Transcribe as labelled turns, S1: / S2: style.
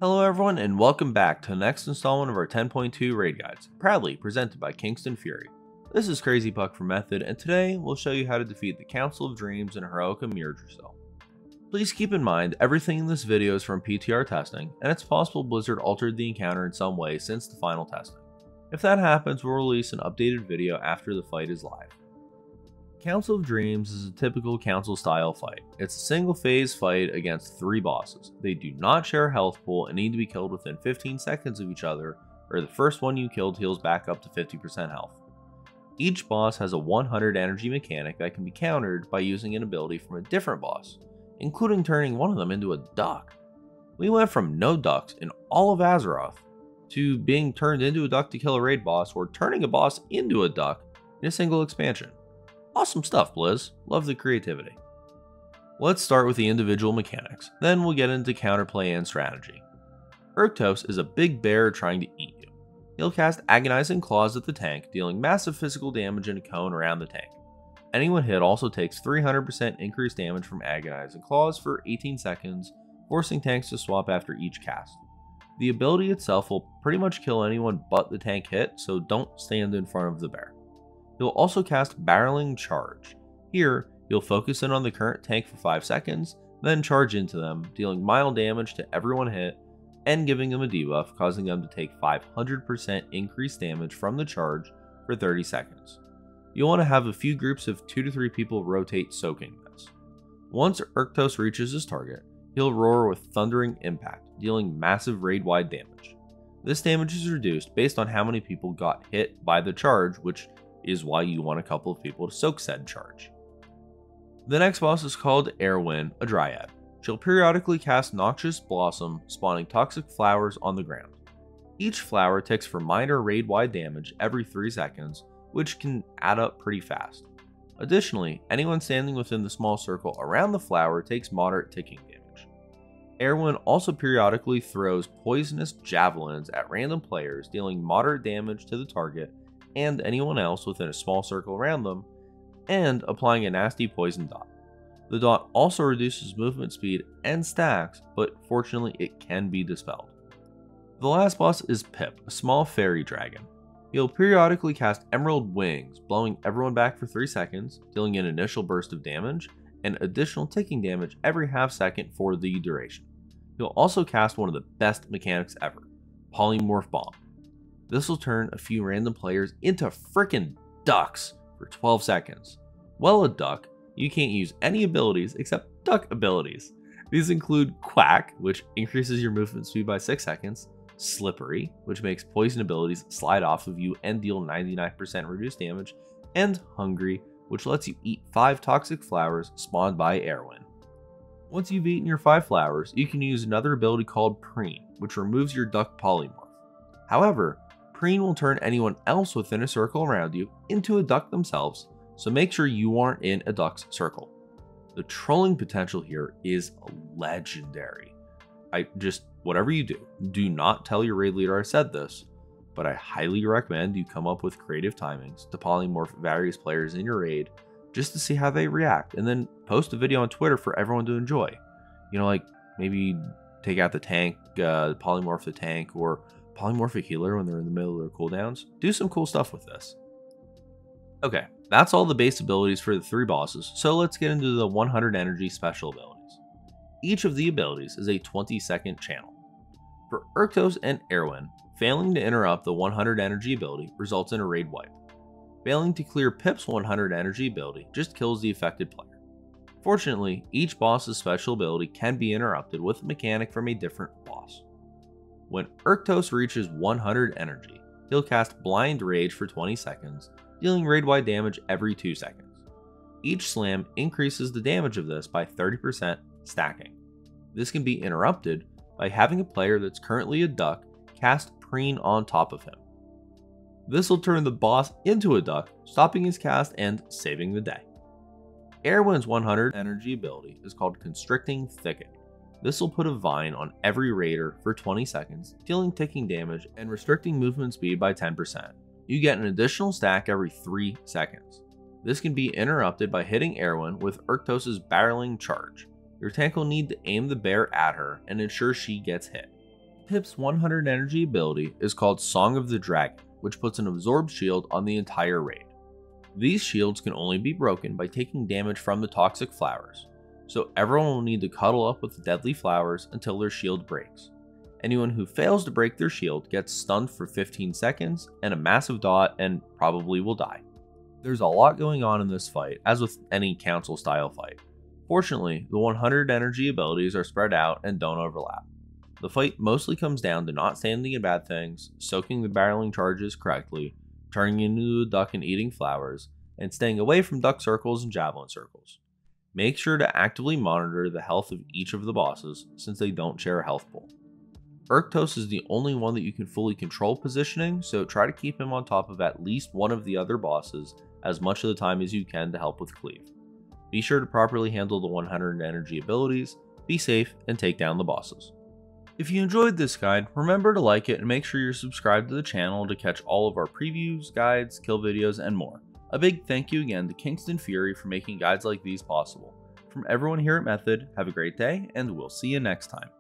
S1: Hello everyone and welcome back to the next installment of our 10.2 raid guides, proudly presented by Kingston FURY. This is Crazy Puck from Method, and today we'll show you how to defeat the Council of Dreams and heroic Amirdrassil. Please keep in mind everything in this video is from PTR testing, and it's possible Blizzard altered the encounter in some way since the final testing. If that happens, we'll release an updated video after the fight is live. Council of Dreams is a typical council style fight. It's a single phase fight against 3 bosses. They do not share a health pool and need to be killed within 15 seconds of each other, or the first one you killed heals back up to 50% health. Each boss has a 100 energy mechanic that can be countered by using an ability from a different boss, including turning one of them into a duck. We went from no ducks in all of Azeroth to being turned into a duck to kill a raid boss, or turning a boss into a duck in a single expansion. Awesome stuff, Blizz. Love the creativity. Let's start with the individual mechanics, then we'll get into counterplay and strategy. Urktos is a big bear trying to eat you. He'll cast Agonizing Claws at the tank, dealing massive physical damage in a cone around the tank. Anyone hit also takes 300% increased damage from Agonizing Claws for 18 seconds, forcing tanks to swap after each cast. The ability itself will pretty much kill anyone but the tank hit, so don't stand in front of the bear. He'll also cast Barreling Charge. Here, you'll focus in on the current tank for 5 seconds, then charge into them, dealing mild damage to everyone hit, and giving them a debuff, causing them to take 500% increased damage from the charge for 30 seconds. You'll want to have a few groups of 2 to 3 people rotate soaking this. Once Urktos reaches his target, he'll roar with Thundering Impact, dealing massive raid-wide damage. This damage is reduced based on how many people got hit by the charge, which is why you want a couple of people to soak said charge. The next boss is called Erwin, a Dryad. She'll periodically cast Noxious Blossom, spawning toxic flowers on the ground. Each flower ticks for minor raid-wide damage every 3 seconds, which can add up pretty fast. Additionally, anyone standing within the small circle around the flower takes moderate ticking damage. Erwin also periodically throws poisonous javelins at random players, dealing moderate damage to the target and anyone else within a small circle around them, and applying a nasty poison dot. The dot also reduces movement speed and stacks, but fortunately it can be dispelled. The last boss is Pip, a small fairy dragon. He'll periodically cast Emerald Wings, blowing everyone back for 3 seconds, dealing an initial burst of damage, and additional ticking damage every half second for the duration. He'll also cast one of the best mechanics ever, Polymorph Bomb. This will turn a few random players into frickin' ducks for 12 seconds. Well, a duck, you can't use any abilities except duck abilities. These include Quack, which increases your movement speed by 6 seconds, Slippery, which makes poison abilities slide off of you and deal 99% reduced damage, and Hungry, which lets you eat 5 toxic flowers spawned by Erwin. Once you've eaten your 5 flowers, you can use another ability called Preen, which removes your duck polymorph. However, Preen will turn anyone else within a circle around you into a duck themselves, so make sure you aren't in a duck's circle. The trolling potential here is legendary. Whatever you do, do not tell your raid leader I said this, but I highly recommend you come up with creative timings to polymorph various players in your raid just to see how they react, and then post a video on Twitter for everyone to enjoy. You know, like maybe take out the tank, polymorph the tank, or polymorph a healer when they're in the middle of their cooldowns. Do some cool stuff with this. Okay, that's all the base abilities for the 3 bosses, so let's get into the 100 energy special abilities. Each of the abilities is a 20-second channel. For Urktos and Erwin, failing to interrupt the 100 energy ability results in a raid wipe. Failing to clear Pip's 100 energy ability just kills the affected player. Fortunately, each boss's special ability can be interrupted with a mechanic from a different boss. When Urktos reaches 100 energy, he'll cast Blind Rage for 20 seconds, dealing raid-wide damage every 2 seconds. Each slam increases the damage of this by 30%, stacking. This can be interrupted by having a player that's currently a duck cast Preen on top of him. This will turn the boss into a duck, stopping his cast and saving the day. Erwin's 100 energy ability is called Constricting Thicket. This will put a vine on every raider for 20 seconds, dealing ticking damage and restricting movement speed by 10%. You get an additional stack every 3 seconds. This can be interrupted by hitting Erwin with Urktos' Barreling Charge. Your tank will need to aim the bear at her and ensure she gets hit. Pip's 100 energy ability is called Song of the Dragon, which puts an absorbed shield on the entire raid. These shields can only be broken by taking damage from the toxic flowers, so everyone will need to cuddle up with the deadly flowers until their shield breaks. Anyone who fails to break their shield gets stunned for 15 seconds and a massive dot and probably will die. There's a lot going on in this fight, as with any council style fight. Fortunately, the 100 energy abilities are spread out and don't overlap. The fight mostly comes down to not standing in bad things, soaking the barreling charges correctly, turning into a duck and eating flowers, and staying away from duck circles and javelin circles. Make sure to actively monitor the health of each of the bosses, since they don't share a health pool. Urktos is the only one that you can fully control positioning, so try to keep him on top of at least one of the other bosses as much of the time as you can to help with cleave. Be sure to properly handle the 100 energy abilities, be safe, and take down the bosses. If you enjoyed this guide, remember to like it and make sure you're subscribed to the channel to catch all of our previews, guides, kill videos, and more. A big thank you again to Kingston FURY for making guides like these possible. From everyone here at Method, have a great day, and we'll see you next time.